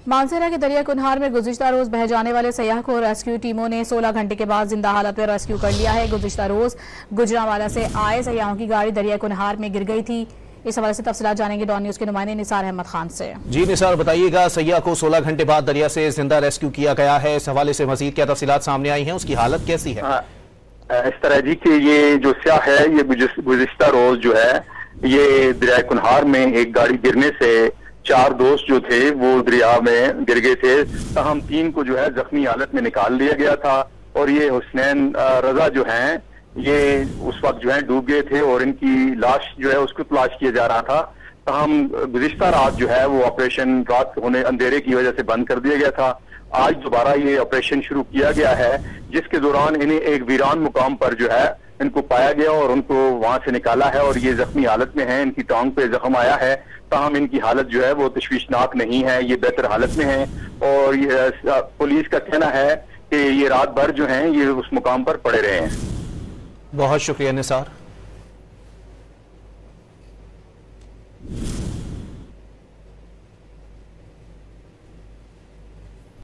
मानसेरा के दरिया कुनहार में गुज़िश्ता रोज बह जाने वाले सयाह को रेस्क्यू टीमों ने 16 घंटे के बाद जिंदा हालत में रेस्क्यू कर लिया है। गुज़िश्ता रोज गुजरांवाला से आए सयाहों की गाड़ी दरिया कुनहार में गिर गई थी। इस हवाले से तफसीलात जानेंगे डॉन न्यूज के नुमाइंदे निसार अहमद खान से। जी निसार, बताइएगा, सयाह को 16 घंटे बाद दरिया से जिंदा रेस्क्यू किया गया है। इस हवाले से मजीद क्या तफसीलात सामने आई हैं, उसकी हालत कैसी है? इस तरह जी कि ये जो सयाह है, ये गुज़िश्ता रोज जो है ये दरिया कुनहार में एक गाड़ी गिरने से 4 दोस्त जो थे वो दरिया में गिर गए थे। तहम 3 को जो है जख्मी हालत में निकाल लिया गया था और ये हुसनैन रजा जो हैं ये उस वक्त जो है डूब गए थे और इनकी लाश जो है उसको तलाश किया जा रहा था। तहम गुज़िश्ता रात जो है वो ऑपरेशन रात होने अंधेरे की वजह से बंद कर दिया गया था। आज दोबारा ये ऑपरेशन शुरू किया गया है, जिसके दौरान इन्हें एक वीरान मुकाम पर जो है इनको पाया गया और उनको वहां से निकाला है और ये जख्मी हालत में है। इनकी टांग पे जख्म आया है, ताहम इनकी हालत जो है वो तशवीशनाक नहीं है, ये बेहतर हालत में है। और ये पुलिस का कहना है कि ये रात भर जो है ये उस मुकाम पर पड़े रहे हैं। बहुत शुक्रिया निसार।